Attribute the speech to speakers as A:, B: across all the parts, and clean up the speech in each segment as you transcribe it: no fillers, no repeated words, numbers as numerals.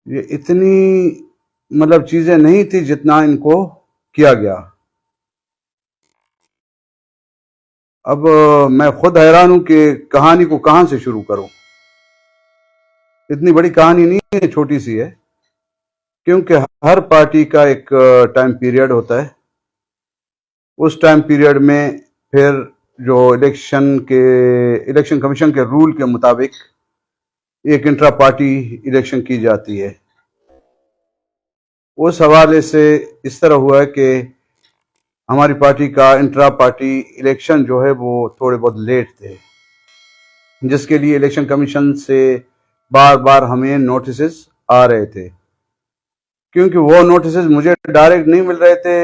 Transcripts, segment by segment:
A: یہ اتنی مطلب چیزیں نہیں تھی جتنا ان کو کیا گیا. اب میں خود حیران ہوں کہ کہانی کو کہاں سے شروع کروں. اتنی بڑی کہانی نہیں ہے، چھوٹی سی ہے، کیونکہ ہر پارٹی کا ایک ٹائم پیریڈ ہوتا ہے. اس ٹائم پیریڈ میں پھر جو الیکشن کمیشن کے رول کے مطابق ایک انٹرا پارٹی الیکشن کی جاتی ہے. اس حوالے سے اس طرح ہوا ہے کہ ہماری پارٹی کا انٹرا پارٹی الیکشن جو ہے وہ تھوڑے بہت لیٹ تھے، جس کے لیے الیکشن کمیشن سے بار بار ہمیں نوٹسز آ رہے تھے. کیونکہ وہ نوٹسز مجھے ڈائریکٹ نہیں مل رہے تھے،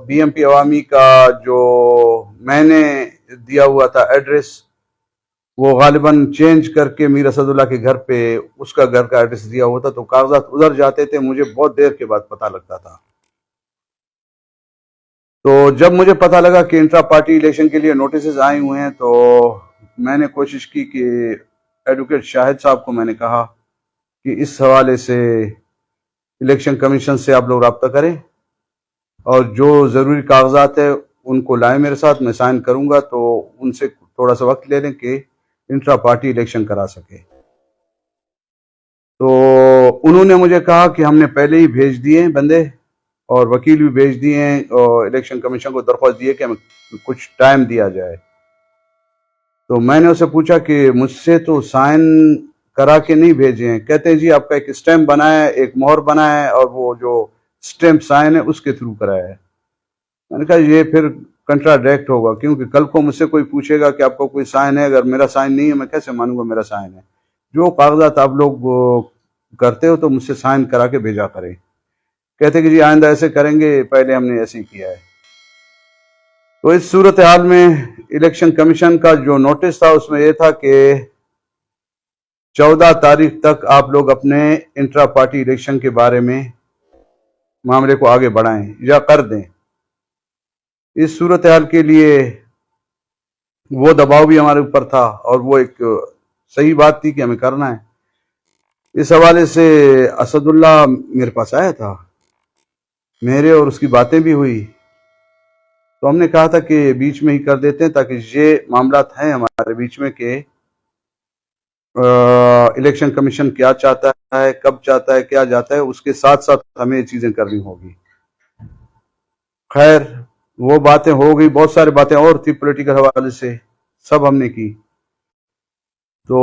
A: بی ایم پی عوامی کا جو میں نے دیا ہوا تھا ایڈریس، وہ غالباً چینج کر کے میر اسد اللہ کے گھر پہ اس کا گھر کا ایڈریس دیا ہوا تھا، تو کاغذات ادھر جاتے تھے، مجھے بہت دیر کے بعد پتہ لگتا تھا. تو جب مجھے پتہ لگا کہ انٹرا پارٹی الیکشن کے لیے نوٹسز آئے ہوئے ہیں، تو میں نے کوشش کی کہ ایڈوکیٹ شاہد صاحب کو میں نے کہا کہ اس حوالے سے الیکشن کمیشن سے آپ لوگ رابطہ کریں اور جو ضروری کاغذات ہیں ان کو لائیں میرے ساتھ، میں سائن کروں گا، تو ان سے تھوڑا سا وقت لے لیں کہ انٹرا پارٹی الیکشن کرا سکے. تو انہوں نے مجھے کہا کہ ہم نے پہلے ہی بھیج دیے بندے اور وکیل بھی بھیج دیے ہیں، اور الیکشن کمیشن کو درخواست دی ہے کہ ہمیں کچھ ٹائم دیا جائے. تو میں نے اسے پوچھا کہ مجھ سے تو سائن کرا کے نہیں بھیجے ہیں. کہتے ہیں جی آپ کا ایک اسٹیمپ بنا ہے، ایک مہر بنا ہے، اور وہ جو اسٹیمپ سائن ہے اس کے تھرو کرایا ہے. میں نے کہا یہ پھر کنٹراڈکٹ ہوگا، کیونکہ کل کو مجھ سے کوئی پوچھے گا کہ آپ کو کوئی سائن ہے، اگر میرا سائن نہیں ہے میں کیسے مانوں گا میرا سائن ہے. جو کاغذات آپ لوگ کرتے ہو تو مجھ سے سائن کرا کے بھیجا کریں. کہتے کہ جی آئندہ ایسے کریں گے، پہلے ہم نے ایسے ہی کیا ہے. تو اس صورتحال میں الیکشن کمیشن کا جو نوٹس تھا اس میں یہ تھا کہ 14 تاریخ تک آپ لوگ اپنے انٹرا پارٹی الیکشن کے بارے میں معاملے کو آگے بڑھائیں یا کر دیں. اس صورتحال کے لیے وہ دباؤ بھی ہمارے اوپر تھا، اور وہ ایک صحیح بات تھی کہ ہمیں کرنا ہے. اس حوالے سے اسد اللہ میرے پاس آیا تھا، میرے اور اس کی باتیں بھی ہوئی. تو ہم نے کہا تھا کہ بیچ میں ہی کر دیتے ہیں، تاکہ یہ معاملات ہیں ہمارے بیچ میں کہ الیکشن کمیشن کیا چاہتا ہے، کب چاہتا ہے، کیا جاتا ہے، اس کے ساتھ ساتھ ہمیں یہ چیزیں کرنی ہوگی. خیر وہ باتیں ہو گئی، بہت ساری باتیں اور تھی پولیٹیکل حوالے سے، سب ہم نے کی. تو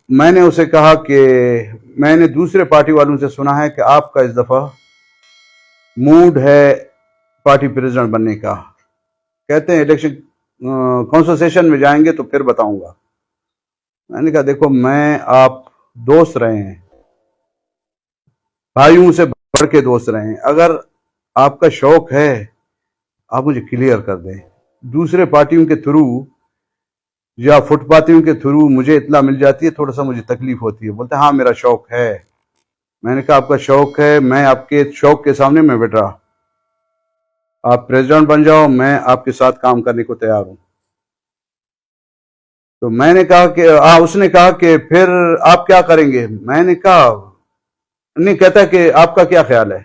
A: میں نے اسے کہا کہ میں نے دوسرے پارٹی والوں سے سنا ہے کہ آپ کا اس دفعہ موڈ ہے پارٹی پریزیڈنٹ بننے کا. کہتے ہیں الیکشن کونسل سیشن میں جائیں گے تو پھر بتاؤں گا. میں نے کہا دیکھو، میں آپ دوست رہے ہیں، بھائیوں سے بڑھ کے دوست رہے ہیں، اگر آپ کا شوق ہے آپ مجھے کلیئر کر دیں. دوسرے پارٹیوں کے تھرو یا فٹ پاتھیوں کے تھرو مجھے اطلاع مل جاتی ہے، تھوڑا سا مجھے تکلیف ہوتی ہے. بولتے ہیں ہاں میرا شوق ہے. میں نے کہا آپ کا شوق ہے، میں آپ کے شوق کے سامنے میں بیٹھ رہا. آپ پریزیڈنٹ بن جاؤ، میں آپ کے ساتھ کام کرنے کو تیار ہوں. تو میں نے کہا کہ اس نے کہا کہ پھر آپ کیا کریں گے. میں نے کہا نہیں، کہتا کہ آپ کا کیا خیال ہے.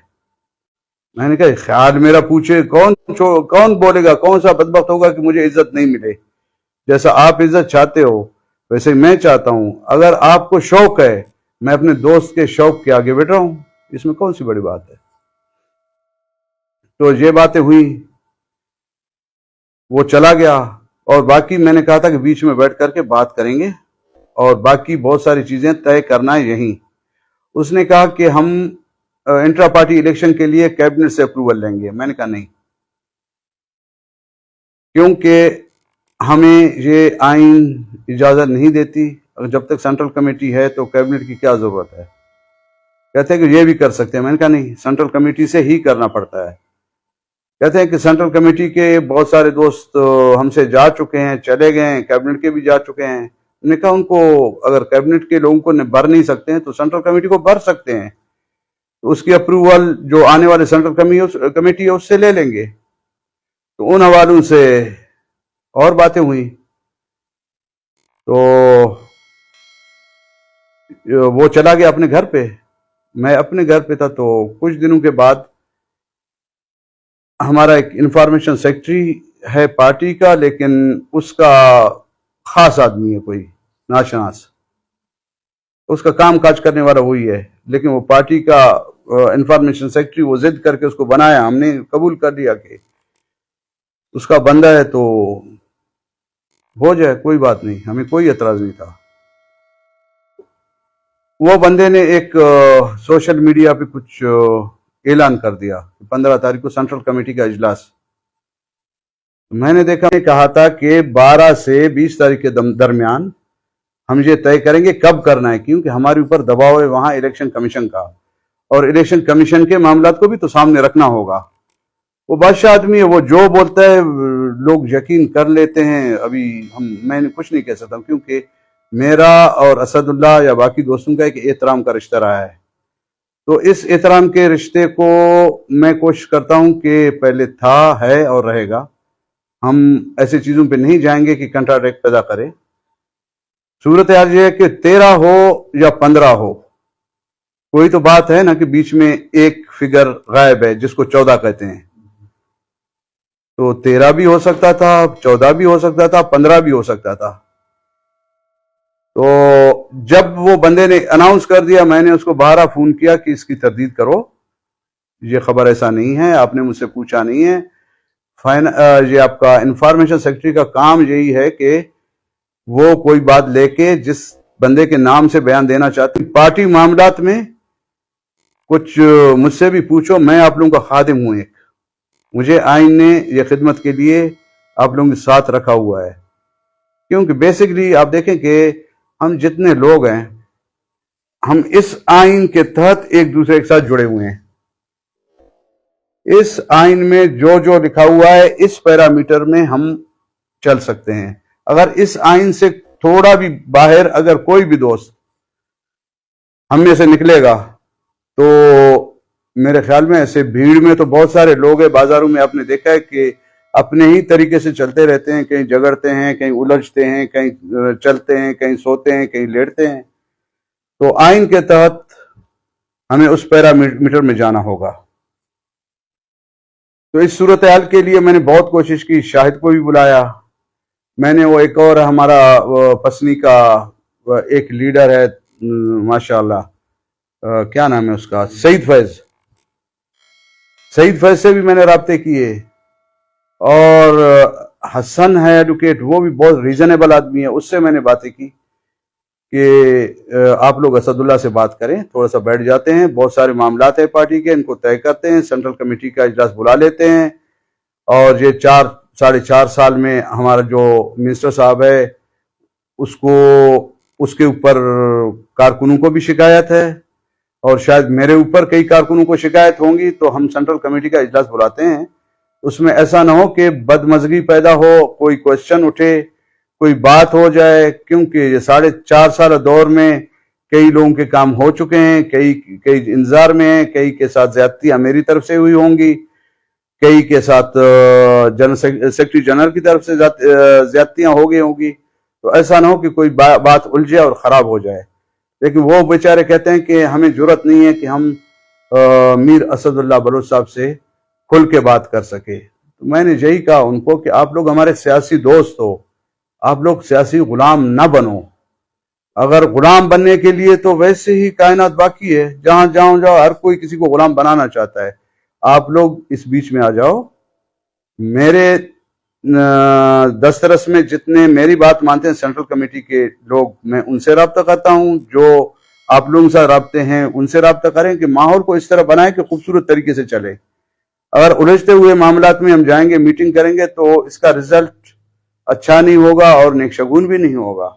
A: میں نے کہا خیال میرا پوچھے کون بولے گا، کون سا بدبخت ہوگا کہ مجھے عزت نہیں ملے. جیسا آپ عزت چاہتے ہو ویسے میں چاہتا ہوں. اگر آپ کو شوق ہے، میں اپنے دوست کے شوق کے آگے بیٹھ رہا ہوں، اس میں کون سی بڑی بات ہے. تو یہ باتیں ہوئی، وہ چلا گیا. اور باقی میں نے کہا تھا کہ بیچ میں بیٹھ کر کے بات کریں گے، اور باقی بہت ساری چیزیں طے کرنا ہے یہیں. اس نے کہا کہ ہم انٹرا پارٹی الیکشن کے لیے کیبنٹ سے اپروول لیں گے. میں نے کہا نہیں، کیونکہ ہمیں یہ آئین اجازت نہیں دیتی. جب تک سینٹرل کمیٹی ہے تو کیبنٹ کی کیا ضرورت ہے. کہتے ہیں کہ یہ بھی کر سکتے ہیں. میں نے کہا نہیں، سینٹرل کمیٹی سے ہی کرنا پڑتا ہے. کہتے ہیں کہ سینٹرل کمیٹی کے بہت سارے دوست ہم سے جا چکے ہیں، چلے گئے ہیں، کیبنٹ کے بھی جا چکے ہیں. میں نے کہا ان کو اگر کیبنٹ کے لوگوں کو بھر نہیں سکتے ہیں تو سینٹرل کمیٹی کو بھر سکتے ہیں. اس کی اپروول جو آنے والے سینٹرل کمیٹی ہے اس سے لے لیں گے. تو ان حوالوں سے اور باتیں ہوئی. تو وہ چلا گیا اپنے گھر پہ. میں اپنے گھر پہ تھا، تو کچھ دنوں کے بعد ہمارا ایک انفارمیشن سیکرٹری ہے پارٹی کا، لیکن اس کا خاص آدمی ہے کوئی ناشناس، اس کا کام کاج کرنے والا وہی ہے، لیکن وہ پارٹی کا انفارمیشن سیکرٹری، وہ ضد کر کے اس کو بنایا، ہم نے قبول کر لیا کہ اس کا بندہ ہے تو ہو جائے، کوئی بات نہیں، ہمیں کوئی اعتراض نہیں تھا۔ وہ بندے نے ایک سوشل میڈیا پہ کچھ اعلان کر دیا 15 تاریخ کو سینٹرل کمیٹی کا اجلاس۔ میں نے دیکھا، کہا تھا کہ 12 سے 20 تاریخ کے درمیان ہم یہ طے کریں گے کب کرنا ہے، کیونکہ ہمارے اوپر دباؤ ہے وہاں الیکشن کمیشن کا، اور الیکشن کمیشن کے معاملات کو بھی تو سامنے رکھنا ہوگا۔ وہ بادشاہ آدمی ہے، وہ جو بولتا ہے لوگ یقین کر لیتے ہیں۔ ابھی میں کچھ نہیں کہہ سکتا ہوں، کیونکہ میرا اور اسد اللہ یا باقی دوستوں کا ایک احترام کا رشتہ رہا ہے، تو اس احترام کے رشتے کو میں کوشش کرتا ہوں کہ پہلے تھا، ہے اور رہے گا۔ ہم ایسی چیزوں پہ نہیں جائیں گے کہ کنٹراڈکٹ پیدا کرے۔ صورتحال یہ ہے کہ 13 ہو یا 15 ہو، کوئی تو بات ہے نا کہ بیچ میں ایک فگر غائب ہے جس کو 14 کہتے ہیں، تو 13 بھی ہو سکتا تھا، 14 بھی ہو سکتا تھا، 15 بھی ہو سکتا تھا۔ تو جب وہ بندے نے اناؤنس کر دیا، میں نے اس کو 12 فون کیا کہ اس کی تردید کرو، یہ خبر ایسا نہیں ہے، آپ نے مجھ سے پوچھا نہیں ہے۔ یہ آپ کا انفارمیشن سیکرٹری کا کام یہی ہے کہ وہ کوئی بات لے کے جس بندے کے نام سے بیان دینا چاہتے ہیں، پارٹی معاملات میں کچھ مجھ سے بھی پوچھو، میں آپ لوگوں کا خادم ہوں، ایک مجھے آئین نے یہ خدمت کے لیے آپ لوگوں کے ساتھ رکھا ہوا ہے، کیونکہ بیسکلی آپ دیکھیں کہ ہم جتنے لوگ ہیں، ہم اس آئین کے تحت ایک دوسرے کے ساتھ جڑے ہوئے ہیں۔ اس آئین میں جو جو لکھا ہوا ہے، اس پیرامیٹر میں ہم چل سکتے ہیں۔ اگر اس آئین سے تھوڑا بھی باہر اگر کوئی بھی دوست ہم میں سے نکلے گا، تو میرے خیال میں ایسے بھیڑ میں تو بہت سارے لوگ ہیں، بازاروں میں آپ نے دیکھا ہے کہ اپنے ہی طریقے سے چلتے رہتے ہیں، کہیں جگڑتے ہیں، کہیں الجھتے ہیں، کہیں چلتے ہیں، کہیں سوتے ہیں، کہیں لیٹتے ہیں۔ تو آئین کے تحت ہمیں اس پیرامیٹر میں جانا ہوگا۔ تو اس صورتحال کے لیے میں نے بہت کوشش کی، شاہد کو بھی بلایا، میں نے وہ ایک اور ہمارا پسنی کا ایک لیڈر ہے ماشاءاللہ، کیا نام ہے اس کا، سعید فیض سے بھی میں نے رابطے کیے، اور حسن ہے ایڈوکیٹ، وہ بھی بہت ریزنیبل آدمی ہے، اس سے میں نے باتیں کی کہ آپ لوگ اسد اللہ سے بات کریں، تھوڑا سا بیٹھ جاتے ہیں، بہت سارے معاملات ہیں پارٹی کے، ان کو طے کرتے ہیں، سینٹرل کمیٹی کا اجلاس بلا لیتے ہیں، اور یہ 4.5 سال میں ہمارا جو منسٹر صاحب ہے، اس کے اوپر کارکنوں کو بھی شکایت ہے، اور شاید میرے اوپر کئی کارکنوں کو شکایت ہوں گی، تو ہم سینٹرل کمیٹی کا اجلاس بلاتے ہیں۔ اس میں ایسا نہ ہو کہ بدمزگی پیدا ہو، کوئی کوشچن اٹھے، کوئی بات ہو جائے، کیونکہ یہ 4.5 سال دور میں کئی لوگوں کے کام ہو چکے ہیں، کئی انتظار میں ہیں، کئی کے ساتھ زیادتیاں میری طرف سے ہوئی ہوں گی، کئی کے ساتھ سیکرٹری جنرل کی طرف سے زیادتیاں ہو گئی ہوں گی، تو ایسا نہ ہو کہ کوئی بات الجھے اور خراب ہو جائے۔ لیکن وہ بیچارے کہتے ہیں کہ ہمیں جرات نہیں ہے کہ ہم میر اسد اللہ بلوچ صاحب سے کھل کے بات کر سکے۔ تو میں نے یہی کہا ان کو کہ آپ لوگ ہمارے سیاسی دوست ہو، آپ لوگ سیاسی غلام نہ بنو۔ اگر غلام بننے کے لیے تو ویسے ہی کائنات باقی ہے، جہاں جاؤ ہر کوئی کسی کو غلام بنانا چاہتا ہے، آپ لوگ اس بیچ میں آ جاؤ۔ میرے دسترس میں جتنے میری بات مانتے ہیں سینٹرل کمیٹی کے لوگ، میں ان سے رابطہ کرتا ہوں، جو آپ لوگوں سے رابطے ہیں ان سے رابطہ کریں کہ ماحول کو اس طرح بنائیں کہ خوبصورت طریقے سے چلے۔ اگر الجھتے ہوئے معاملات میں ہم جائیں گے، میٹنگ کریں گے، تو اس کا رزلٹ اچھا نہیں ہوگا اور نیک شگون بھی نہیں ہوگا۔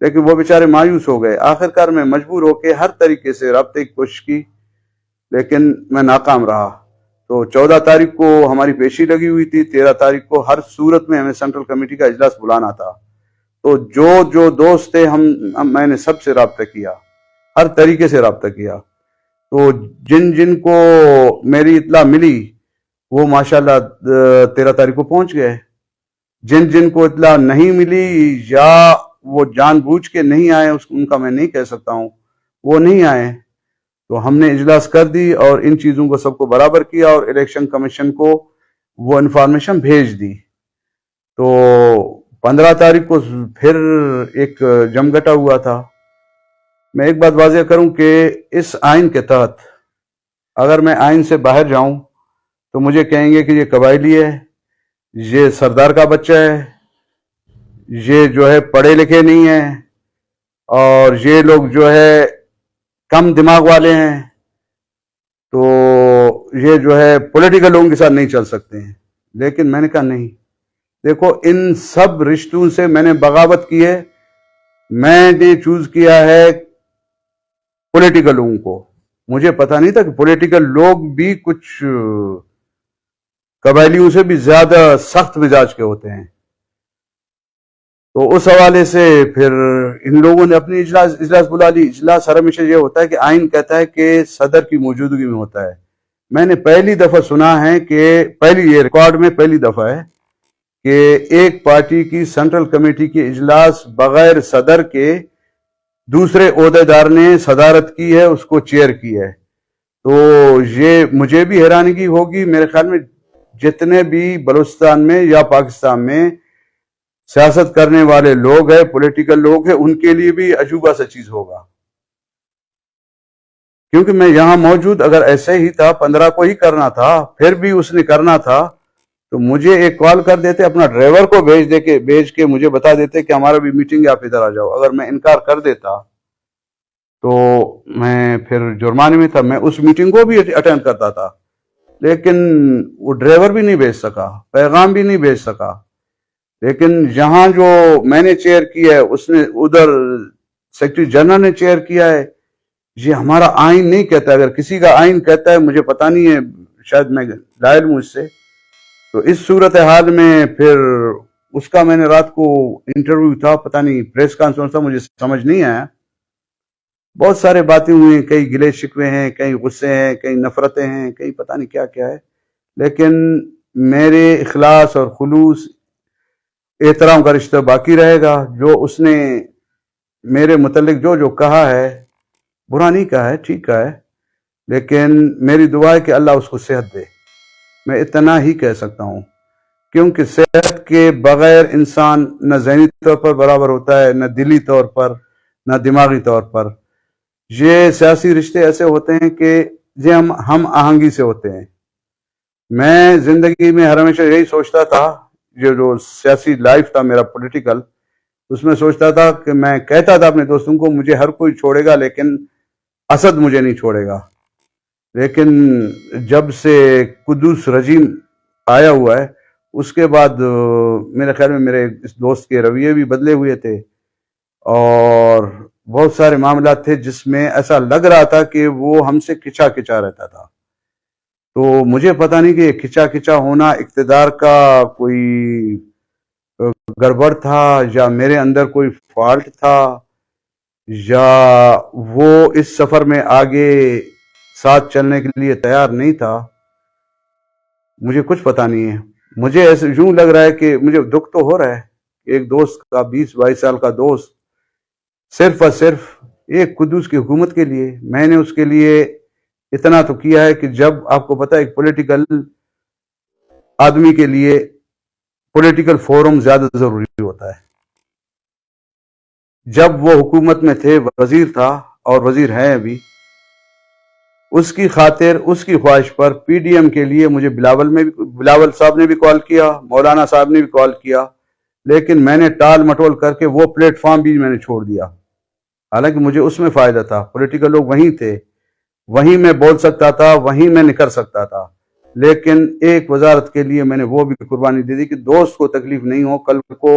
A: لیکن وہ بیچارے مایوس ہو گئے، آخرکار میں مجبور ہو کے ہر طریقے سے رابطے کی کوشش کی، لیکن میں ناکام رہا۔ تو 14 تاریخ کو ہماری پیشی لگی ہوئی تھی، 13 تاریخ کو ہر صورت میں ہمیں سینٹرل کمیٹی کا اجلاس بلانا تھا۔ تو جو دوست تھے میں نے سب سے رابطہ کیا، ہر طریقے سے رابطہ کیا۔ تو جن کو میری اطلاع ملی وہ ماشاءاللہ 13 تاریخ کو پہنچ گئے، جن کو اطلاع نہیں ملی یا وہ جان بوجھ کے نہیں آئے، ان کا میں نہیں کہہ سکتا ہوں، وہ نہیں آئے۔ تو ہم نے اجلاس کر دی اور ان چیزوں کو سب کو برابر کیا اور الیکشن کمیشن کو وہ انفارمیشن بھیج دی. تو 15 تاریخ کو پھر ایک جمگٹا ہوا تھا. میں ایک بات واضح کروں کہ اس آئین کے تحت اگر میں آئین سے باہر جاؤں تو مجھے کہیں گے کہ یہ قبائلی ہے، یہ سردار کا بچہ ہے، یہ جو ہے پڑھے لکھے نہیں ہیں، اور یہ لوگ جو ہے کم دماغ والے ہیں، تو یہ جو ہے پولیٹیکل لوگوں کے ساتھ نہیں چل سکتے ہیں. لیکن میں نے کہا نہیں، دیکھو ان سب رشتوں سے میں نے بغاوت کی ہے. میں نے چوز کیا ہے پولیٹیکل لوگوں کو. مجھے پتا نہیں تھا کہ پولیٹیکل لوگ بھی کچھ قبائلیوں سے بھی زیادہ سخت مزاج کے ہوتے ہیں. تو اس حوالے سے پھر ان لوگوں نے اپنی اجلاس بلا لی. اجلاس ہر ہمیشہ یہ ہوتا ہے کہ آئین کہتا ہے کہ صدر کی موجودگی میں ہوتا ہے. میں نے پہلی دفعہ سنا ہے کہ یہ ریکارڈ میں پہلی دفعہ ہے کہ ایک پارٹی کی سینٹرل کمیٹی کی اجلاس بغیر صدر کے دوسرے عہدیدار نے صدارت کی ہے، اس کو چیئر کی ہے. تو یہ مجھے بھی حیرانگی ہوگی. میرے خیال میں جتنے بھی بلوچستان میں یا پاکستان میں سیاست کرنے والے لوگ ہیں، پولیٹیکل لوگ ہیں، ان کے لیے بھی عجوبہ سا چیز ہوگا. کیونکہ میں یہاں موجود، اگر ایسے ہی تھا 15 کو ہی کرنا تھا، پھر بھی اس نے کرنا تھا تو مجھے ایک کال کر دیتے، اپنا ڈرائیور کو بھیج کے مجھے بتا دیتے کہ ہمارا بھی میٹنگ ہے، آپ ادھر آ جاؤ. اگر میں انکار کر دیتا تو میں پھر جرمانے میں تھا. میں اس میٹنگ کو بھی اٹینڈ کرتا تھا، لیکن وہ ڈرائیور بھی نہیں بھیج سکا، پیغام بھی نہیں بھیج سکا. لیکن یہاں جو میں نے چیئر کیا ہے، اس نے ادھر سیکرٹری جنرل نے چیئر کیا ہے. یہ ہمارا آئین نہیں کہتا. اگر کسی کا آئین کہتا ہے، مجھے پتا نہیں ہے، شاید میں لا علم ہوں اس سے. تو اس صورتحال میں پھر اس کا میں نے رات کو انٹرویو تھا، پتہ نہیں پریس کانفرنس تھا، مجھے سمجھ نہیں آیا. بہت سارے باتیں ہوئی ہیں، کئی گلے شکوے ہیں، کئی غصے ہیں، کئی نفرتیں ہیں، کئی پتہ نہیں کیا کیا ہے. لیکن میرے اخلاص اور خلوص احترام کا رشتہ باقی رہے گا. جو اس نے میرے متعلق جو کہا ہے، برا نہیں کہا ہے، ٹھیک کہا ہے، لیکن میری دعا ہے کہ اللہ اس کو صحت دے. میں اتنا ہی کہہ سکتا ہوں، کیونکہ صحت کے بغیر انسان نہ ذہنی طور پر برابر ہوتا ہے، نہ دلی طور پر، نہ دماغی طور پر. یہ سیاسی رشتے ایسے ہوتے ہیں کہ یہ ہم آہنگی سے ہوتے ہیں. میں زندگی میں ہر ہمیشہ یہی سوچتا تھا، جو سیاسی لائف تھا میرا پولیٹیکل، اس میں سوچتا تھا کہ میں کہتا تھا اپنے دوستوں کو مجھے ہر کوئی چھوڑے گا لیکن اسد مجھے نہیں چھوڑے گا. لیکن جب سے قدوس رجیم آیا ہوا ہے، اس کے بعد میرے خیال میں میرے اس دوست کے رویے بھی بدلے ہوئے تھے، اور بہت سارے معاملات تھے جس میں ایسا لگ رہا تھا کہ وہ ہم سے کھچا کھچا رہتا تھا. تو مجھے پتا نہیں کہ یہ کھچا کھچا ہونا اقتدار کا کوئی گڑبڑ تھا، یا میرے اندر کوئی فالٹ تھا، یا وہ اس سفر میں آگے ساتھ چلنے کے لیے تیار نہیں تھا. مجھے کچھ پتا نہیں ہے. مجھے ایسے یوں لگ رہا ہے کہ مجھے دکھ تو ہو رہا ہے. ایک دوست کا 20-22 سال کا دوست صرف اور صرف ایک قدوس کی حکومت کے لیے، میں نے اس کے لیے اتنا تو کیا ہے کہ جب آپ کو پتا ہے ایک پولیٹیکل آدمی کے لیے پولیٹیکل فورم زیادہ ضروری ہوتا ہے. جب وہ حکومت میں تھے، وزیر تھا اور وزیر ہے ابھی، اس کی خاطر، اس کی خواہش پر پی ڈی ایم کے لیے مجھے بلاول صاحب نے بھی کال کیا، مولانا صاحب نے بھی کال کیا، لیکن میں نے ٹال مٹول کر کے وہ پلیٹ فارم بھی میں نے چھوڑ دیا. حالانکہ مجھے اس میں فائدہ تھا، پولیٹیکل لوگ وہیں تھے، وہیں میں بول سکتا تھا، وہیں میں نکل سکتا تھا. لیکن ایک وزارت کے لیے میں نے وہ بھی قربانی دے دی کہ دوست کو تکلیف نہیں ہو، کل کو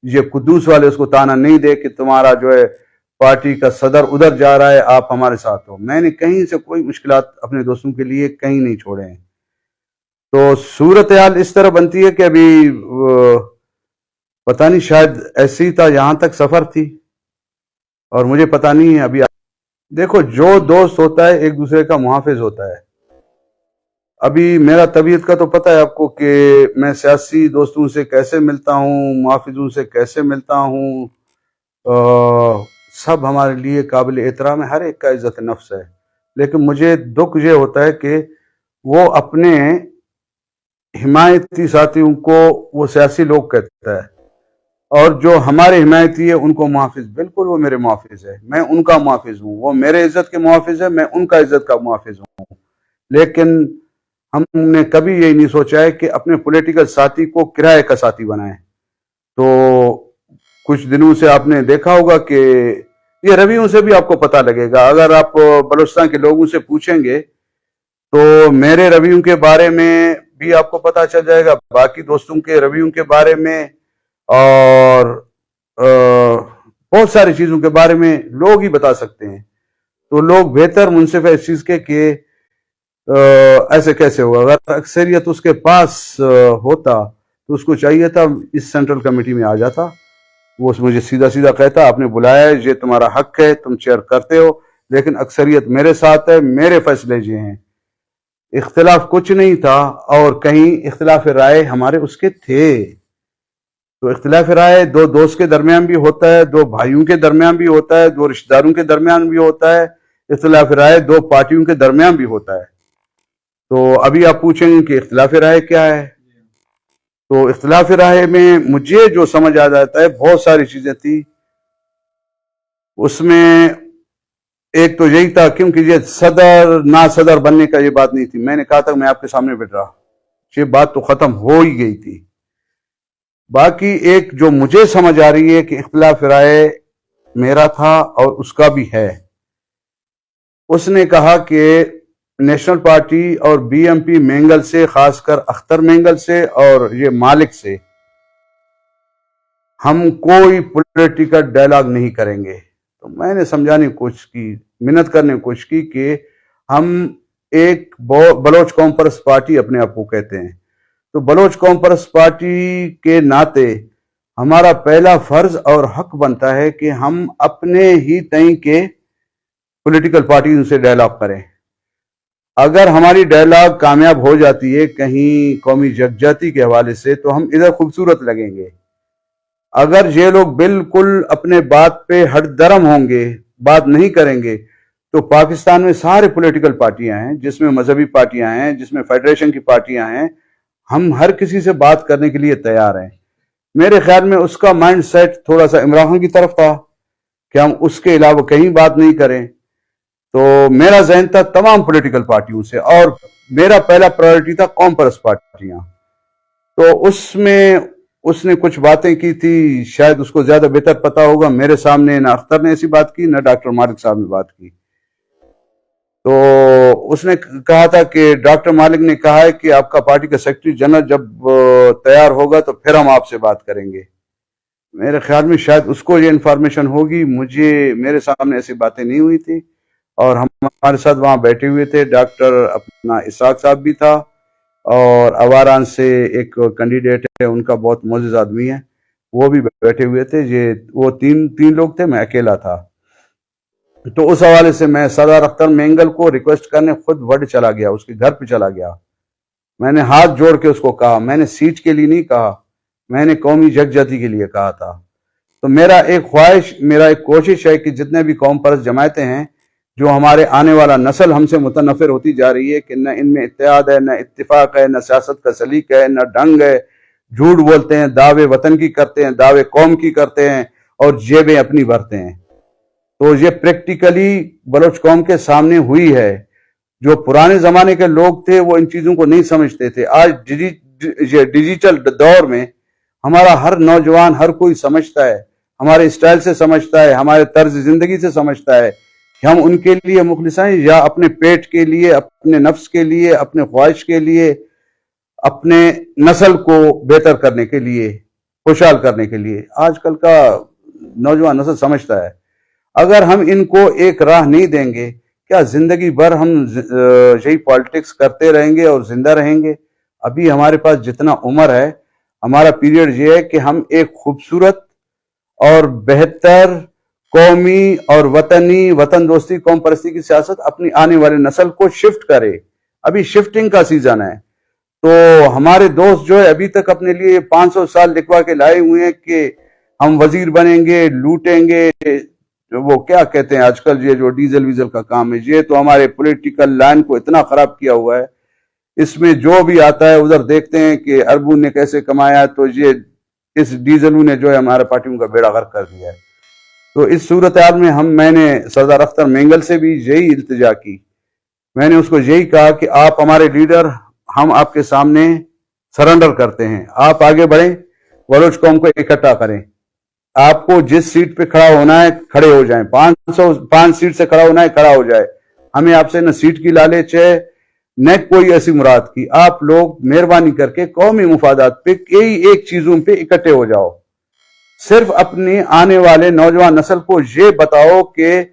A: یہ قدوس والے اس کو تانا نہیں دے کہ تمہارا جو ہے پارٹی کا صدر ادھر جا رہا ہے، آپ ہمارے ساتھ ہو. میں نے کہیں سے کوئی مشکلات اپنے دوستوں کے لیے کہیں نہیں چھوڑے ہیں. تو صورتحال اس طرح بنتی ہے کہ ابھی پتہ نہیں، شاید ایسی تھا، یہاں تک سفر تھی، اور مجھے پتہ نہیں ہے ابھی. دیکھو، جو دوست ہوتا ہے ایک دوسرے کا محافظ ہوتا ہے. ابھی میرا طبیعت کا تو پتہ ہے آپ کو کہ میں سیاسی دوستوں سے کیسے ملتا ہوں، محافظوں سے کیسے ملتا ہوں. سب ہمارے لیے قابل احترام ہے، ہر ایک کا عزت نفس ہے. لیکن مجھے دکھ یہ ہوتا ہے کہ وہ اپنے حمایتی ساتھیوں کو وہ سیاسی لوگ کہتا ہے، اور جو ہمارے حمایتی ہے ان کو محافظ. بالکل وہ میرے محافظ ہے، میں ان کا محافظ ہوں. وہ میرے عزت کے محافظ ہے، میں ان کا عزت کا محافظ ہوں. لیکن ہم نے کبھی یہی نہیں سوچا ہے کہ اپنے پولیٹیکل ساتھی کو کرائے کا ساتھی بنائیں. تو کچھ دنوں سے آپ نے دیکھا ہوگا کہ یہ رویوں سے بھی آپ کو پتہ لگے گا. اگر آپ بلوچستان کے لوگوں سے پوچھیں گے تو میرے رویوں کے بارے میں بھی آپ کو پتہ چل جائے گا، باقی دوستوں کے رویوں کے بارے میں، اور بہت ساری چیزوں کے بارے میں لوگ ہی بتا سکتے ہیں. تو لوگ بہتر منصف ہے اس چیز کے کہ ایسے کیسے ہوگا. اگر اکثریت اس کے پاس ہوتا تو اس کو چاہیے تھا اس سینٹرل کمیٹی میں آ جاتا. وہ مجھے سیدھا سیدھا کہتا آپ نے بلایا ہے، یہ تمہارا حق ہے، تم چیئر کرتے ہو، لیکن اکثریت میرے ساتھ ہے، میرے فیصلے یہ ہیں. اختلاف کچھ نہیں تھا، اور کہیں اختلاف رائے ہمارے اس کے تھے. تو اختلاف رائے دو دوست کے درمیان بھی ہوتا ہے، دو بھائیوں کے درمیان بھی ہوتا ہے، دو رشتہ داروں کے درمیان بھی ہوتا ہے. اختلاف رائے دو پارٹیوں کے درمیان بھی ہوتا ہے. تو ابھی آپ پوچھیں گے کہ اختلاف رائے کیا ہے. تو اختلاف رائے میں مجھے جو سمجھ آ جاتا ہے بہت ساری چیزیں تھی. اس میں ایک تو یہی تھا، کیونکہ یہ صدر نہ صدر بننے کا یہ بات نہیں تھی. میں نے کہا تھا میں آپ کے سامنے بیٹھ رہا، یہ بات تو ختم ہو ہی گئی تھی. باقی ایک جو مجھے سمجھ آ رہی ہے کہ اختلاف رائے میرا تھا اور اس کا بھی ہے. اس نے کہا کہ نیشنل پارٹی اور بی ایم پی مینگل سے، خاص کر اختر مینگل سے اور یہ مالک سے، ہم کوئی پولیٹیکل ڈائلاگ نہیں کریں گے. تو میں نے سمجھانے کی کوشش کی، منت کرنے کی کوشش کی کہ ہم ایک بلوچ قوم پرست پارٹی اپنے آپ کو کہتے ہیں. تو بلوچ قوم پرست پارٹی کے ناطے ہمارا پہلا فرض اور حق بنتا ہے کہ ہم اپنے ہی تئیں کے پولیٹیکل پارٹیوں سے ڈائلاگ کریں. اگر ہماری ڈائلاگ کامیاب ہو جاتی ہے کہیں قومی یکجہتی کے حوالے سے تو ہم ادھر خوبصورت لگیں گے. اگر یہ لوگ بالکل اپنے بات پہ ہٹ درم ہوں گے، بات نہیں کریں گے، تو پاکستان میں سارے پولیٹیکل پارٹیاں ہیں، جس میں مذہبی پارٹیاں ہیں، جس میں فیڈریشن کی پارٹیاں ہیں، ہم ہر کسی سے بات کرنے کے لیے تیار ہیں. میرے خیال میں اس کا مائنڈ سیٹ تھوڑا سا عمران خان کی طرف تھا کہ ہم اس کے علاوہ کہیں بات نہیں کریں. تو میرا ذہن تھا تمام پولیٹیکل پارٹیوں سے، اور میرا پہلا پرائورٹی تھا قوم پرست پارٹیاں. تو اس میں اس نے کچھ باتیں کی تھی، شاید اس کو زیادہ بہتر پتا ہوگا. میرے سامنے نہ اختر نے ایسی بات کی، نہ ڈاکٹر مالک صاحب نے بات کی. تو اس نے کہا تھا کہ ڈاکٹر مالک نے کہا ہے کہ آپ کا پارٹی کا سیکرٹری جنرل جب تیار ہوگا تو پھر ہم آپ سے بات کریں گے. میرے خیال میں شاید اس کو یہ انفارمیشن ہوگی، میرے سامنے ایسی باتیں نہیں ہوئی تھی. اور ہمارے ساتھ وہاں بیٹھے ہوئے تھے ڈاکٹر اپنا اسحاق صاحب بھی تھا، اور اواران سے ایک کینڈیڈیٹ ہے، ان کا بہت معزز آدمی ہے، وہ بھی بیٹھے ہوئے تھے. وہ تین لوگ تھے، میں اکیلا تھا. تو اس حوالے سے میں سردار اختر مینگل کو ریکویسٹ کرنے خود وڈ چلا گیا، اس کے گھر پہ چلا گیا. میں نے ہاتھ جوڑ کے اس کو کہا، میں نے سیٹ کے لیے نہیں کہا، میں نے قومی یکجہتی کے لیے کہا تھا. تو میرا ایک خواہش، میرا ایک کوشش ہے کہ جتنے بھی قوم پرست جماعتیں ہیں، جو ہمارے آنے والا نسل ہم سے متنفر ہوتی جا رہی ہے کہ نہ ان میں اتحاد ہے، نہ اتفاق ہے، نہ سیاست کا سلیق ہے، نہ ڈھنگ ہے، جھوٹ بولتے ہیں، دعوے وطن کی کرتے ہیں، دعوے قوم کی کرتے ہیں، اور جیبیں اپنی بھرتے ہیں. تو یہ پریکٹیکلی بلوچ قوم کے سامنے ہوئی ہے. جو پرانے زمانے کے لوگ تھے وہ ان چیزوں کو نہیں سمجھتے تھے. آج ڈیجیٹل دور میں ہمارا ہر نوجوان، ہر کوئی سمجھتا ہے، ہمارے اسٹائل سے سمجھتا ہے، ہمارے طرز زندگی سے سمجھتا ہے کہ ہم ان کے لیے مخلص ہیں، یا اپنے پیٹ کے لیے، اپنے نفس کے لیے، اپنے خواہش کے لیے، اپنے نسل کو بہتر کرنے کے لیے، خوشحال کرنے کے لیے. آج کل کا نوجوان نسل سمجھتا ہے. اگر ہم ان کو ایک راہ نہیں دیں گے، کیا زندگی بھر ہم یہی پالیٹکس کرتے رہیں گے اور زندہ رہیں گے؟ ابھی ہمارے پاس جتنا عمر ہے، ہمارا پیریڈ یہ ہے کہ ہم ایک خوبصورت اور بہتر قومی اور وطن دوستی، قوم پرستی کی سیاست اپنی آنے والے نسل کو شفٹ کرے. ابھی شفٹنگ کا سیزن ہے. تو ہمارے دوست جو ہے ابھی تک اپنے لیے 500 سال لکھوا کے لائے ہوئے ہیں کہ ہم وزیر بنیں گے، لوٹیں گے، وہ کیا کہتے ہیں آج کل یہ جو ڈیزل ویزل کا کام ہے، یہ تو ہمارے پولیٹیکل لائن کو اتنا خراب کیا ہوا ہے. اس میں جو بھی آتا ہے ادھر دیکھتے ہیں کہ اربوں نے کیسے کمایا، تو یہ اس ڈیزلوں نے جو ہے ہمارے پارٹیوں کا بیڑا غرق کر دیا ہے. تو اس صورتحال میں میں نے سردار اختر مینگل سے بھی یہی التجا کی. میں نے اس کو یہی کہا کہ آپ ہمارے لیڈر، ہم آپ کے سامنے سرنڈر کرتے ہیں، آپ آگے بڑھیں، بلوچ قوم کو اکٹھا کریں. آپ کو جس سیٹ پہ کھڑا ہونا ہے کھڑے ہو جائیں، 505 سیٹ سے کھڑا ہونا ہے کھڑا ہو جائے. ہمیں آپ سے نہ سیٹ کی لالچ ہے نہ کوئی ایسی مراد کی. آپ لوگ مہربانی کر کے قومی مفادات پہ کئی ایک چیزوں پہ اکٹھے ہو جاؤ. صرف اپنی آنے والے نوجوان نسل کو یہ بتاؤ کہ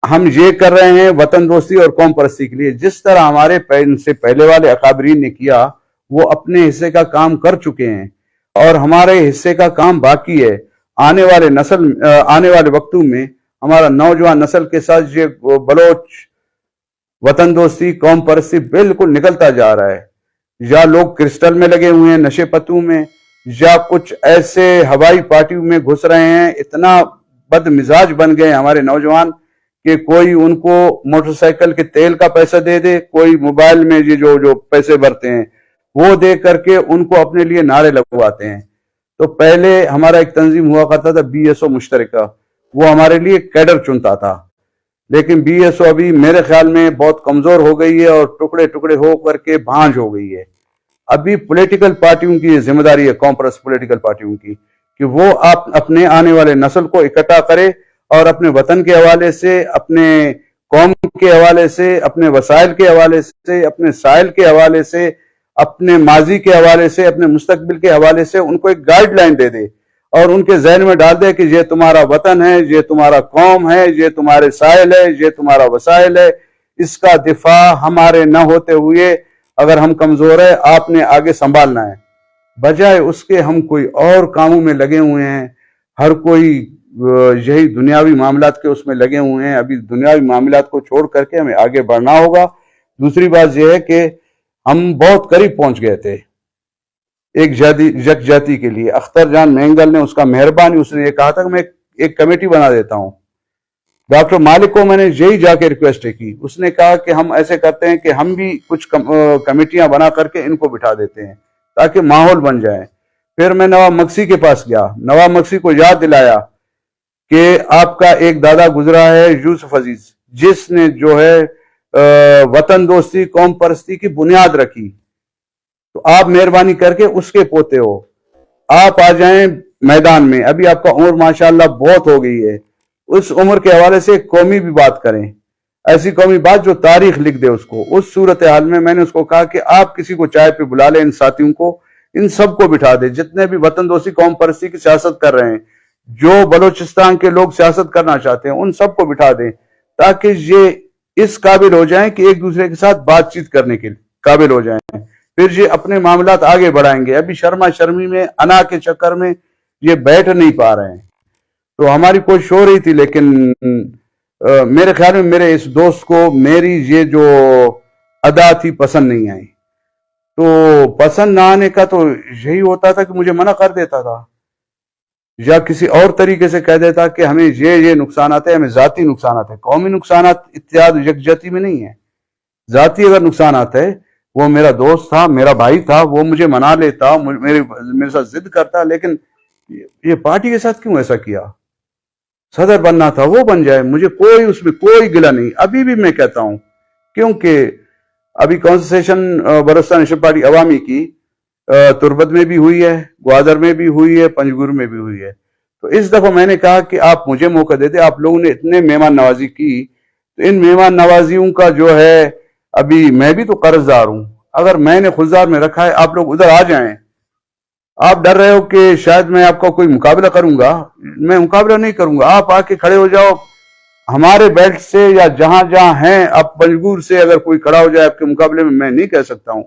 A: ہم یہ کر رہے ہیں وطن دوستی اور قوم پرستی کے لیے. جس طرح ہمارے سے پہلے والے اکابرین نے کیا، وہ اپنے حصے کا کام کر چکے ہیں اور ہمارے حصے کا کام باقی ہے. آنے والے وقتوں میں ہمارا نوجوان نسل کے ساتھ یہ بلوچ وطن دوستی قوم پرستی بالکل نکلتا جا رہا ہے. یا لوگ کرسٹل میں لگے ہوئے ہیں، نشے پتوں میں، یا کچھ ایسے ہوائی پارٹیوں میں گھس رہے ہیں. اتنا بد مزاج بن گئے ہمارے نوجوان کہ کوئی ان کو موٹر سائیکل کے تیل کا پیسہ دے دے، کوئی موبائل میں یہ جو پیسے بھرتے ہیں وہ دے کر کے ان کو اپنے لیے نعرے لگواتے ہیں. تو پہلے ہمارا ایک تنظیم ہوا کرتا تھا BSO مشترکہ، وہ ہمارے لیے کیڈر چنتا تھا. لیکن BSO ابھی میرے خیال میں بہت کمزور ہو گئی ہے اور ٹکڑے ٹکڑے ہو کر کے بھانج ہو گئی ہے. ابھی پولیٹیکل پارٹیوں کی ذمہ داری ہے، کانفرنس پولیٹیکل پارٹیوں کی، کہ وہ اپنے آنے والے نسل کو اکٹھا کرے اور اپنے وطن کے حوالے سے، اپنے قوم کے حوالے سے، اپنے وسائل کے حوالے سے، اپنے سائل کے حوالے سے، اپنے ماضی کے حوالے سے، اپنے مستقبل کے حوالے سے ان کو ایک گائیڈ لائن دے دے اور ان کے ذہن میں ڈال دے کہ یہ تمہارا وطن ہے، یہ تمہارا قوم ہے، یہ تمہارے سائل ہے، یہ تمہارا وسائل ہے. اس کا دفاع ہمارے نہ ہوتے ہوئے اگر ہم کمزور ہے آپ نے آگے سنبھالنا ہے. بجائے اس کے ہم کوئی اور کاموں میں لگے ہوئے ہیں، ہر کوئی یہی دنیاوی معاملات کے اس میں لگے ہوئے ہیں. ابھی دنیاوی معاملات کو چھوڑ کر کے ہمیں آگے بڑھنا ہوگا. دوسری بات یہ ہے کہ ہم بہت قریب پہنچ گئے تھے ایک یکجہتی کے لیے. اختر جان مینگل نے، اس کا مہربانی، اس نے یہ کہا تھا کہ میں ایک کمیٹی بنا دیتا ہوں. ڈاکٹر مالک کو میں نے یہی جا کے ریکویسٹ کی. اس نے کہا کہ ہم ایسے کرتے ہیں کہ ہم بھی کچھ کمیٹیاں بنا کر کے ان کو بٹھا دیتے ہیں تاکہ ماحول بن جائے. پھر میں نواب مکسی کے پاس گیا، نواب مکسی کو یاد دلایا کہ آپ کا ایک دادا گزرا ہے یوسف عزیز، جس نے جو ہے وطن دوستی قوم پرستی کی بنیاد رکھی. تو آپ مہربانی کر کے اس کے پوتے ہو، آپ آ جائیں میدان میں. ابھی آپ کا عمر ماشاءاللہ بہت ہو گئی ہے. اس عمر کے حوالے سے قومی بھی بات کریں، ایسی قومی بات جو تاریخ لکھ دے اس کو. اس صورتحال میں میں نے اس کو کہا کہ آپ کسی کو چائے پہ بلا لیں، ان ساتھیوں کو، ان سب کو بٹھا دیں جتنے بھی وطن دوستی قوم پرستی کی سیاست کر رہے ہیں، جو بلوچستان کے لوگ سیاست کرنا چاہتے ہیں، ان سب کو بٹھا دیں تاکہ یہ اس قابل ہو جائیں کہ ایک دوسرے کے ساتھ بات چیت کرنے کے قابل ہو جائیں. پھر یہ اپنے معاملات آگے بڑھائیں گے. ابھی شرما شرمی میں، انا کے چکر میں یہ بیٹھ نہیں پا رہے ہیں. تو ہماری کوشش ہو رہی تھی، لیکن میرے خیال میں میرے اس دوست کو میری یہ جو ادا تھی پسند نہیں آئی. تو پسند نہ آنے کا تو یہی ہوتا تھا کہ مجھے منع کر دیتا تھا یا کسی اور طریقے سے کہہ دیتا کہ ہمیں یہ نقصانات ہیں، ہمیں ذاتی نقصانات ہیں. قومی نقصانات اتحاد یکجہتی میں نہیں ہے. ذاتی اگر نقصانات ہے، وہ میرا دوست تھا، میرا بھائی تھا، وہ مجھے منا لیتا، میرے ساتھ ضد کرتا. لیکن یہ پارٹی کے ساتھ کیوں ایسا کیا؟ صدر بننا تھا، وہ بن جائے، مجھے کوئی اس میں کوئی گلہ نہیں. ابھی بھی میں کہتا ہوں، کیونکہ ابھی کانسٹیٹیوشن بلوچستان نیشنل پارٹی عوامی کی تربت میں بھی ہوئی ہے، گوادر میں بھی ہوئی ہے، پنجگور میں بھی ہوئی ہے. تو اس دفعہ میں نے کہا کہ آپ مجھے موقع دیتے. آپ لوگوں نے اتنے مہمان نوازی کی، تو ان مہمان نوازیوں کا جو ہے، ابھی میں بھی تو قرض دار ہوں. اگر میں نے خوددار میں رکھا ہے، آپ لوگ ادھر آ جائیں. آپ ڈر رہے ہو کہ شاید میں آپ کا کوئی مقابلہ کروں گا. میں مقابلہ نہیں کروں گا. آپ آ کے کھڑے ہو جاؤ ہمارے بیلٹ سے یا جہاں جہاں ہیں. آپ پنجگور سے اگر کوئی کھڑا ہو جائے آپ کے مقابلے میں نہیں کہہ سکتا ہوں.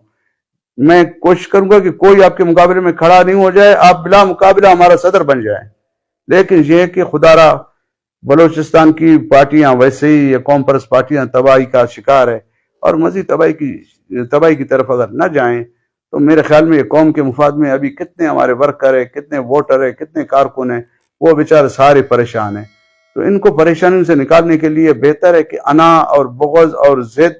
A: میں کوشش کروں گا کہ کوئی آپ کے مقابلے میں کھڑا نہیں ہو جائے. آپ بلا مقابلہ ہمارا صدر بن جائیں. لیکن یہ ہے کہ خدا را بلوچستان کی پارٹیاں ویسے ہی، یہ قوم پرست پارٹیاں تباہی کا شکار ہے، اور مزید تباہی کی طرف اگر نہ جائیں تو میرے خیال میں یہ قوم کے مفاد میں ابھی کتنے ہمارے ورکر ہیں، کتنے ووٹر ہیں، کتنے کارکن ہیں، وہ بیچارے سارے پریشان ہیں. تو ان کو پریشانی سے نکالنے کے لیے بہتر ہے کہ انا اور بغض اور ضد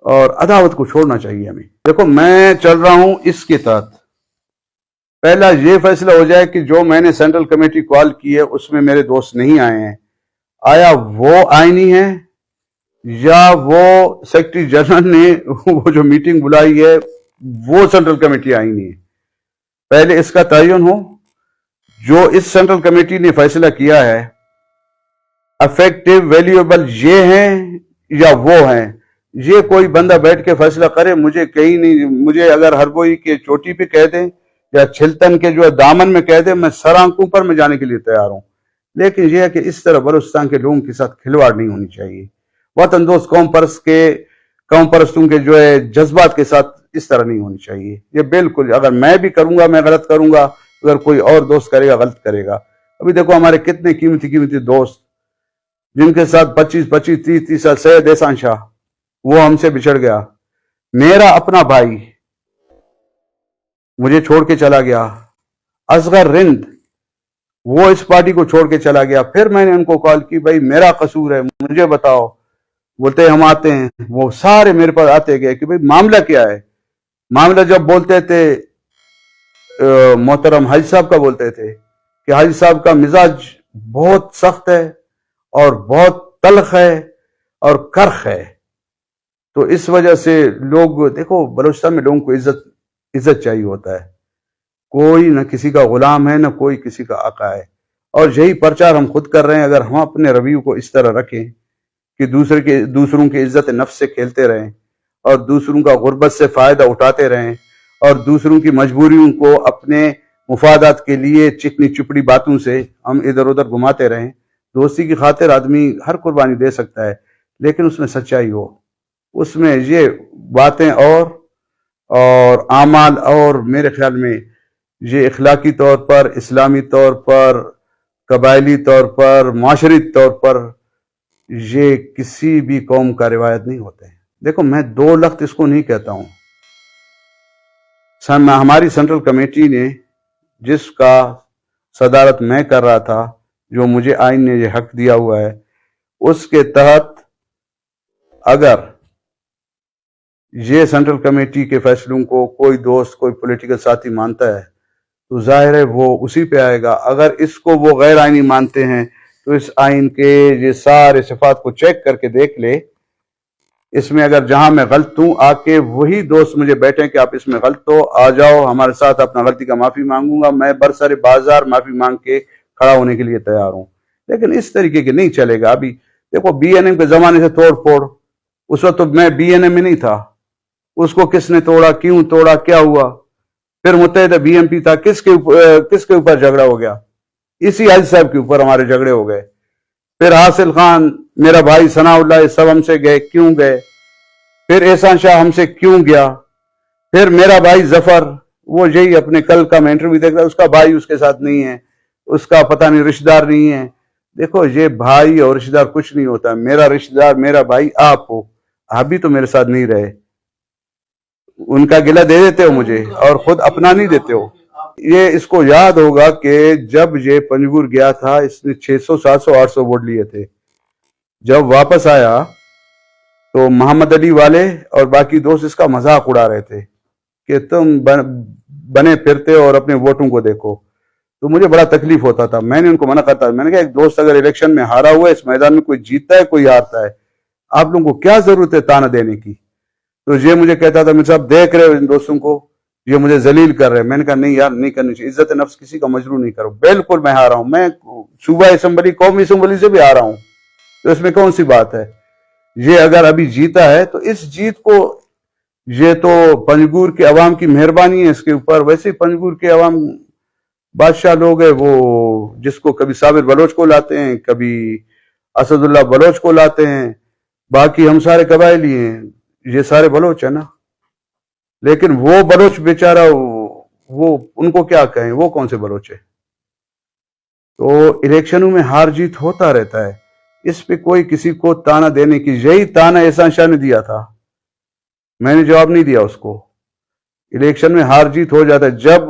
A: اور عداوت کو چھوڑنا چاہیے ہمیں. دیکھو میں چل رہا ہوں اس کے تحت. پہلا یہ فیصلہ ہو جائے کہ جو میں نے سینٹرل کمیٹی کال کی ہے اس میں میرے دوست نہیں آئے ہیں, آیا وہ آئینی ہے یا وہ سیکرٹری جنرل نے وہ جو میٹنگ بلائی ہے وہ سینٹرل کمیٹی آئینی ہے. پہلے اس کا تعین ہو. جو اس سینٹرل کمیٹی نے فیصلہ کیا ہے افیکٹو ویلیوبل یہ ہیں یا وہ ہیں, یہ کوئی بندہ بیٹھ کے فیصلہ کرے. مجھے کہیں نہیں, مجھے اگر ہربوئی کے چوٹی پہ کہہ دیں یا چھلتن کے جو ہے دامن میں کہہ دیں, میں سر آنکھوں پر میں جانے کے لیے تیار ہوں. لیکن یہ ہے کہ اس طرح بلوچستان کے لوگوں کے ساتھ کھلواڑ نہیں ہونی چاہیے. وطن دوست قوم پرستوں کے جو ہے جذبات کے ساتھ اس طرح نہیں ہونی چاہیے. یہ بالکل, اگر میں بھی کروں گا میں غلط کروں گا, اگر کوئی اور دوست کرے گا غلط کرے گا. ابھی دیکھو ہمارے کتنے قیمتی دوست جن کے ساتھ 25 30 سال, سید احسان شاہ وہ ہم سے بچھڑ گیا. میرا اپنا بھائی مجھے چھوڑ کے چلا گیا. اصغر رند وہ اس پارٹی کو چھوڑ کے چلا گیا. پھر میں نے ان کو کال کی, بھائی میرا قصور ہے مجھے بتاؤ. بولتے ہم آتے ہیں. وہ سارے میرے پاس آتے گئے کہ بھئی معاملہ کیا ہے. معاملہ جب بولتے تھے محترم حاجی صاحب کا بولتے تھے کہ حاجی صاحب کا مزاج بہت سخت ہے اور بہت تلخ ہے اور کرخ ہے, تو اس وجہ سے لوگ, دیکھو بلوچستان میں لوگوں کو عزت چاہیے ہوتا ہے. کوئی نہ کسی کا غلام ہے نہ کوئی کسی کا آقا ہے, اور یہی پرچار ہم خود کر رہے ہیں. اگر ہم اپنے رویوں کو اس طرح رکھیں کہ دوسروں کے عزت نفس سے کھیلتے رہیں اور دوسروں کا غربت سے فائدہ اٹھاتے رہیں اور دوسروں کی مجبوریوں کو اپنے مفادات کے لیے چکنی چپڑی باتوں سے ہم ادھر ادھر گھماتے رہیں. دوستی کی خاطر آدمی ہر قربانی دے سکتا ہے, لیکن اس میں سچائی ہو, اس میں یہ باتیں اور اعمال, اور میرے خیال میں یہ اخلاقی طور پر, اسلامی طور پر, قبائلی طور پر, معاشرتی طور پر یہ کسی بھی قوم کا روایت نہیں ہوتے ہیں. دیکھو میں دو لخت اس کو نہیں کہتا ہوں. ہماری سینٹرل کمیٹی نے جس کا صدارت میں کر رہا تھا, جو مجھے آئین نے یہ حق دیا ہوا ہے, اس کے تحت اگر یہ سینٹرل کمیٹی کے فیصلوں کو کوئی دوست, کوئی پولیٹیکل ساتھی مانتا ہے تو ظاہر ہے وہ اسی پہ آئے گا. اگر اس کو وہ غیر آئینی مانتے ہیں تو اس آئین کے یہ سارے صفات کو چیک کر کے دیکھ لے. اس میں اگر جہاں میں غلط ہوں آ کے وہی دوست مجھے بیٹھیں کہ آپ اس میں غلط ہو, آ جاؤ ہمارے ساتھ, اپنا غلطی کا معافی مانگوں گا. میں برسر بازار معافی مانگ کے کھڑا ہونے کے لیے تیار ہوں. لیکن اس طریقے کے نہیں چلے گا. ابھی دیکھو بی این ایم کے زمانے سے توڑ پھوڑ, اس وقت تو میں بی این ایم میں نہیں تھا, اس کو کس نے توڑا, کیوں توڑا, کیا ہوا. پھر متحدہ بی ایم پی تھا, کس کے اوپر جھگڑا ہو گیا, اسی حاجی صاحب کے اوپر ہمارے جھگڑے ہو گئے. پھر حاصل خان, میرا بھائی ثناء اللہ, یہ سب ہم سے گئے, کیوں گئے. پھر احسان شاہ ہم سے کیوں گیا. پھر میرا بھائی ظفر, وہ یہی اپنے کل کا میں انٹرویو دیکھ رہا, اس کا بھائی اس کے ساتھ نہیں ہے, اس کا پتہ نہیں رشتہ دار نہیں ہے. دیکھو یہ بھائی اور رشتہ دار کچھ نہیں ہوتا. میرا رشتہ دار, میرا بھائی آپ ہو, آپ بھی تو میرے ساتھ نہیں رہے. ان کا گلہ دے دیتے ہو مجھے اور خود اپنا نہیں دیتے ہو. یہ اس کو یاد ہوگا کہ جب یہ پنجگور گیا تھا اس نے 600 700 800 ووٹ لیے تھے. جب واپس آیا تو محمد علی والے اور باقی دوست اس کا مذاق اڑا رہے تھے کہ تم بنے پھرتے اور اپنے ووٹوں کو دیکھو. تو مجھے بڑا تکلیف ہوتا تھا. میں نے ان کو منع کرتا, میں نے کہا ایک دوست اگر الیکشن میں ہارا ہوا ہے, اس میدان میں کوئی جیتتا ہے کوئی ہارتا ہے, آپ لوگوں کو کیا ضرورت ہے تانا دینے کی. تو یہ مجھے کہتا تھا, مجھے صاحب دیکھ رہے ہو ان دوستوں کو, یہ مجھے ذلیل کر رہے ہیں. میں نے کہا نہیں یار, نہیں کرنی چاہیے. عزت نفس کسی کا مجروح نہیں کرو. بالکل میں ہارا ہوں, میں صوبہ اسمبلی, قومی اسمبلی سے بھی ہارا ہوں, تو اس میں کون سی بات ہے. یہ اگر ابھی جیتا ہے تو اس جیت کو, یہ تو پنجگور کے عوام کی مہربانی ہے اس کے اوپر. ویسے پنجگور کے عوام بادشاہ لوگ ہیں, وہ جس کو کبھی صابر بلوچ کو لاتے ہیں, کبھی اسد اللہ بلوچ کو لاتے ہیں, باقی ہم سارے قبائلی ہیں, یہ سارے بلوچ ہیں نا. لیکن وہ بلوچ بیچارہ, وہ ان کو کیا کہیں, وہ کون سے بلوچ ہے. تو الیکشنوں میں ہار جیت ہوتا رہتا ہے, اس پہ کوئی کسی کو تانا دینے کی. یہی تانا احسان شاہ نے دیا تھا, میں نے جواب نہیں دیا اس کو. الیکشن میں ہار جیت ہو جاتا ہے. جب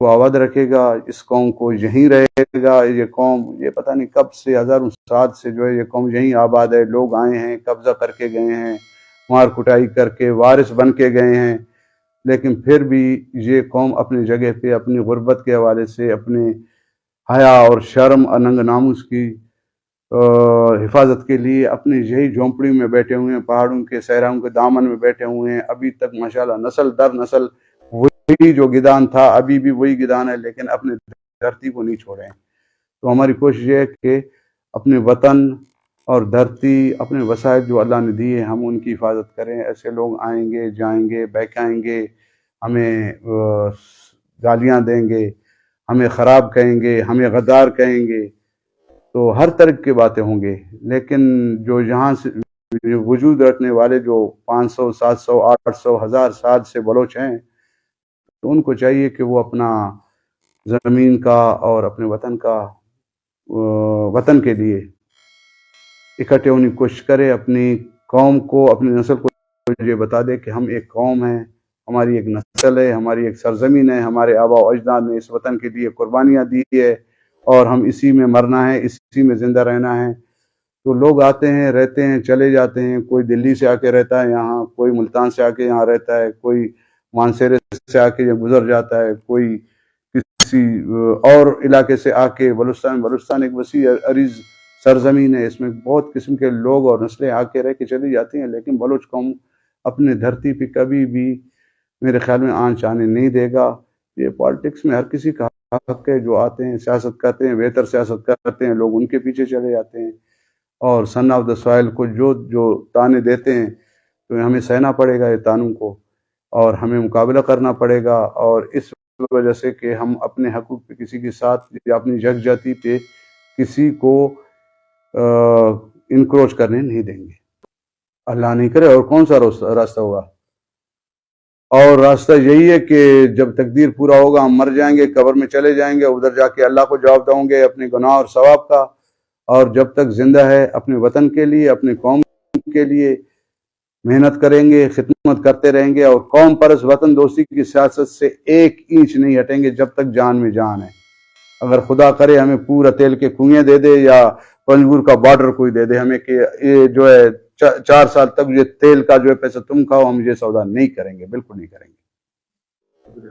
A: کو آباد رکھے گا، اس قوم کو یہیں رہے گا. یہ قوم یہ پتہ نہیں کب سے، ہزاروں سال سے جو ہے یہ قوم یہیں آباد ہے. لوگ آئے ہیں، قبضہ کر کے گئے ہیں، مار کٹائی کر کے وارث بن کے گئے ہیں، لیکن پھر بھی یہ قوم اپنی جگہ پہ اپنی غربت کے حوالے سے اپنے حیا اور شرم اور ننگ ناموس کی حفاظت کے لیے اپنی یہی جھونپڑی میں بیٹھے ہوئے ہیں، پہاڑوں کے صحراؤں کے دامن میں بیٹھے ہوئے ہیں. ابھی تک ماشاءاللہ نسل در نسل وہی جو گدان تھا ابھی بھی وہی گدان ہے، لیکن اپنے دھرتی کو نہیں چھوڑے ہیں. تو ہماری کوشش یہ ہے کہ اپنے وطن اور دھرتی، اپنے وسائل جو اللہ نے دیے ہم ان کی حفاظت کریں. ایسے لوگ آئیں گے، جائیں گے، بہکائیں گے، ہمیں گالیاں دیں گے، ہمیں خراب کہیں گے، ہمیں غدار کہیں گے، تو ہر طرح کی باتیں ہوں گے. لیکن جو یہاں سے وجود رکھنے والے جو 500 700 800 1000 سال سے بلوچ ہیں، تو ان کو چاہیے کہ وہ اپنا زمین کا اور اپنے وطن کے لیے اکٹھے ہونے کی کوشش کرے. اپنی قوم کو، اپنی نسل کو یہ بتا دے کہ ہم ایک قوم ہیں، ہماری ایک نسل ہے، ہماری ایک سرزمین ہے، ہمارے آبا و اجداد نے اس وطن کے لیے قربانیاں دی ہے اور ہم اسی میں مرنا ہے، اسی میں زندہ رہنا ہے. تو لوگ آتے ہیں، رہتے ہیں، چلے جاتے ہیں. کوئی دلی سے آ کے رہتا ہے یہاں، کوئی ملتان سے آ کے یہاں رہتا ہے، کوئی مانسیرے سے آ کے یہ گزر جاتا ہے، کوئی کسی اور علاقے سے آ کے. بلوچستان ایک وسیع عریض سرزمین ہے، اس میں بہت قسم کے لوگ اور نسلیں آ کے رہ کے چلی جاتی ہیں، لیکن بلوچ قوم اپنے دھرتی پہ کبھی بھی میرے خیال میں آنچ آنے نہیں دے گا. یہ پالیٹکس میں ہر کسی کا حق ہے، جو آتے ہیں سیاست کرتے ہیں، بہتر سیاست کرتے ہیں، لوگ ان کے پیچھے چلے جاتے ہیں اور سن آف دا سوائل کو جو تانے دیتے ہیں تو ہمیں سہنا پڑے گا یہ تانوں کو، اور ہمیں مقابلہ کرنا پڑے گا. اور اس وجہ سے کہ ہم اپنے حقوق پہ کسی کے ساتھ یا اپنی یکجہتی پہ کسی کو انکروچ کرنے نہیں دیں گے. اللہ نہیں کرے اور کون سا راستہ ہوگا. اور راستہ یہی ہے کہ جب تقدیر پورا ہوگا ہم مر جائیں گے، قبر میں چلے جائیں گے، ادھر جا کے اللہ کو جواب دیں گے اپنے گناہ اور ثواب کا. اور جب تک زندہ ہے اپنے وطن کے لیے، اپنے قوم کے لیے محنت کریں گے، خدمت کرتے رہیں گے، اور قوم پرست وطن دوستی کی سیاست سے ایک انچ نہیں ہٹیں گے جب تک جان میں جان ہے. اگر خدا کرے ہمیں پورا تیل کے کنویں دے دے یا پنجگور کا بارڈر کوئی دے دے ہمیں کہ یہ جو ہے 4 سال تک یہ تیل کا جو ہے پیسہ تم کھاؤ، ہم یہ سودا نہیں کریں گے، بالکل نہیں کریں گے.